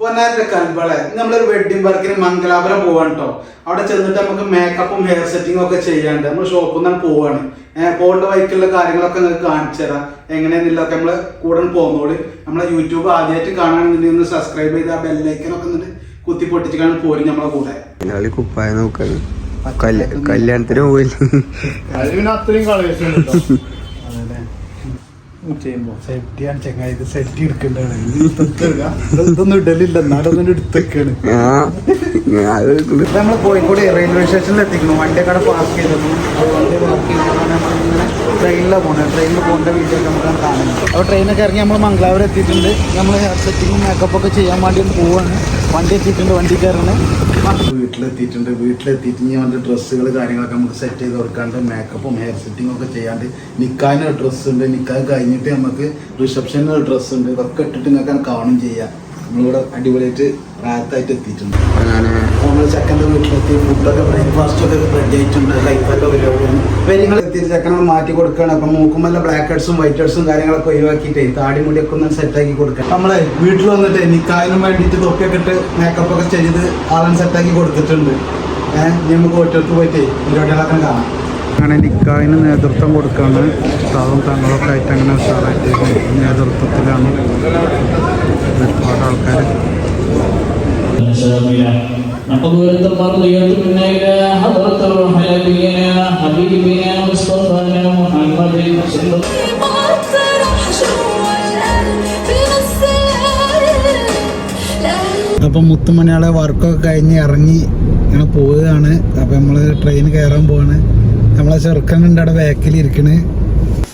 പൊന്നാരുടെ കൽബളെ നമ്മളൊരു വെഡിങ് വർക്കിന് മംഗലാപുരം പോവാണ് കേട്ടോ. അവിടെ ചെന്നിട്ട് നമുക്ക് മേക്കപ്പും ഹെയർ സെറ്റിങ്ങും ഒക്കെ ചെയ്യാണ്ട് നമ്മൾ ഷോപ്പിൽ നിന്നാണ് പോവാണ്. പോകേണ്ട വഴിക്കുള്ള കാര്യങ്ങളൊക്കെ നിങ്ങൾക്ക് കാണിച്ചു തരാം. എങ്ങനെയാണെന്നുള്ളതൊക്കെ നമ്മൾ കൂടെ പോകുന്നോളൂ. നമ്മളെ യൂട്യൂബ് ആദ്യമായിട്ട് കാണാണെന്നുണ്ടെങ്കിൽ ഒന്ന് സബ്സ്ക്രൈബ് ചെയ്ത് ആ ബെല്ലൈക്കനൊക്കെ എന്നിട്ട് കുത്തി പൊട്ടിച്ചിട്ടാണ് പോരും നമ്മളെ കൂടെ. കുപ്പായ നോക്കാണ് കല്യാണത്തിന് പോയില്ല. സെറ്റിയാണ് ചെങ്ങായി. ഇത് സെറ്റി എടുക്കേണ്ടതാണ്. ഇതൊന്നും ഇടലില്ല, എന്നാലൊന്നും എടുത്തേക്കാണ്. നമ്മൾ കോഴിക്കോട് റെയിൽവേ സ്റ്റേഷനിൽ എത്തിക്കണം. വണ്ടിയൊക്കെ പാർക്ക് ചെയ്തിരുന്നു. വണ്ടി പാർക്ക് ചെയ്തിട്ടാണ് നമ്മളിങ്ങനെ ട്രെയിനിലാണ് പോകുന്നത്. ട്രെയിനിൽ പോകേണ്ട വീഡിയോ ഒക്കെ നമുക്ക് കാണുന്നത്. അപ്പോൾ ട്രെയിനൊക്കെ ഇറങ്ങി നമ്മൾ മംഗലാപുരം എത്തിയിട്ടുണ്ട്. നമ്മൾ ഹെയർ സെറ്റിങ്ങും മേക്കപ്പൊക്കെ ചെയ്യാൻ വേണ്ടി പോവാണ്. വണ്ടി എത്തിയിട്ടുണ്ട്. വണ്ടി കയറണേ വീട്ടിലെത്തിയിട്ടുണ്ട്. വീട്ടിലെത്തിയിട്ട് ഇനി അവൻ്റെ ഡ്രസ്സുകൾ കാര്യങ്ങളൊക്കെ നമുക്ക് സെറ്റ് ചെയ്ത് കൊടുക്കാണ്ട് മേക്കപ്പും ഹെയർ സെറ്റിങ്ങും ഒക്കെ ചെയ്യാണ്ട് നിക്കാന് ഡ്രസ്സ് ഉണ്ട്. നിക്കാഹ് കഴിഞ്ഞിട്ട് നമുക്ക് റിസപ്ഷന് ഡ്രസ്സ് ഉണ്ട്. ഇതൊക്കെ ഇട്ടിട്ട് നിങ്ങൾക്ക് കാണും ചെയ്യാം. നമ്മളിവിടെ അടിപൊളിയായിട്ട് റാത്തായിട്ട് എത്തിയിട്ടുണ്ട്. നമ്മൾ ചെക്കൻ്റെ വീട്ടിലെത്തി ഫുഡൊക്കെ ബ്രേക്ക്ഫാസ്റ്റൊക്കെ റെഡി ആയിട്ടുണ്ട്. ലൈഫൊക്കെ പരിപാടിയാണ്. നിങ്ങൾ എത്തിയിട്ട് ചെക്കനെ മാറ്റി കൊടുക്കുകയാണ്. അപ്പം മൂക്കുമല്ല ബ്ലാക്ക് ഹെഡ്സും വൈറ്റ് ഹെഡ്സും കാര്യങ്ങളൊക്കെ ഒഴിവാക്കിയിട്ട് താടി മുടിയൊക്കെ ഒന്ന് സെറ്റാക്കി കൊടുക്കാം. നമ്മളെ വീട്ടിൽ വന്നിട്ട് നിക്കാഹിനും വേണ്ടിയിട്ട് തൊപ്പിയൊക്കെ ഇട്ട് മേക്കപ്പൊക്കെ ചെയ്ത് ആളെ സെറ്റാക്കി കൊടുത്തിട്ടുണ്ട്. നമുക്ക് ഒറ്റടുത്ത് പോയിട്ട് പരിപാടികളൊക്കെ കാണാം. അങ്ങനെ നിക്കാഹിന് നേതൃത്വം കൊടുക്കുകയാണ്. ഉസ്താദും തങ്ങളൊക്കെ ആയിട്ട് അങ്ങനെ ഉഷാറായിട്ട് നേതൃത്വത്തിലാണ് ഒരുപാട് ആൾക്കാർ. نقبل التقرية منا إلى حضرة روح نبينا حبيبنا مصطفى محمد صلى الله അപ്പം മുത്തുമണിയാളെ വർക്കൊക്കെ കഴിഞ്ഞ് ഇറങ്ങി ഇങ്ങനെ പോവുകയാണ്. അപ്പം നമ്മൾ ട്രെയിൻ കയറാൻ പോവാണ്. നമ്മളെ ചെറുക്കനുണ്ട് അവിടെ ബാക്കിലിരിക്കണ്.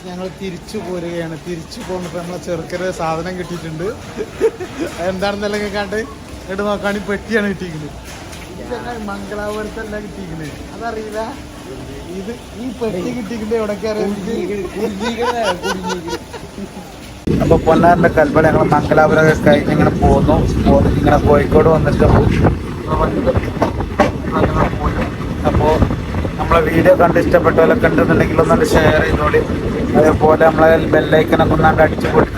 ഞങ്ങൾ തിരിച്ചു പോരുകയാണ്. തിരിച്ചു പോകുമ്പോൾ നമ്മളെ ചെറുക്കന് സാധനം കിട്ടിയിട്ടുണ്ട്. എന്താണെന്നെല്ലാം കണ്ട് ഇങ്ങോട്ട് നോക്കുകയാണെങ്കിൽ പെട്ടിയാണ് കിട്ടിയിരിക്കുന്നത്. മംഗലാപുരത്തല്ല കിട്ടിയിരിക്കുന്നത്, അതറിയില്ല. ഇത് ഈ പെട്ടി കിട്ടിയിട്ടുണ്ട് എവിടൊക്കെ അറിയാം. അപ്പൊ പൊന്നാറിന്റെ കൽപ്പന ഞങ്ങൾ മംഗലാപുരമൊക്കെ കഴിഞ്ഞ് ഇങ്ങനെ പോന്നു. ഇങ്ങനെ കോഴിക്കോട് വന്നിട്ട് അപ്പോൾ നമ്മളെ വീഡിയോ കണ്ട് ഇഷ്ടപ്പെട്ടവരൊക്കെ ഉണ്ടെന്നുണ്ടെങ്കിൽ ഒന്നുകൊണ്ട് ഷെയർ ചെയ്തോളി. അതേപോലെ നമ്മളെ ബെല്ലൈക്കനൊക്കെ ഒന്നാണ്ട് അടിച്ചു പൊട്ടി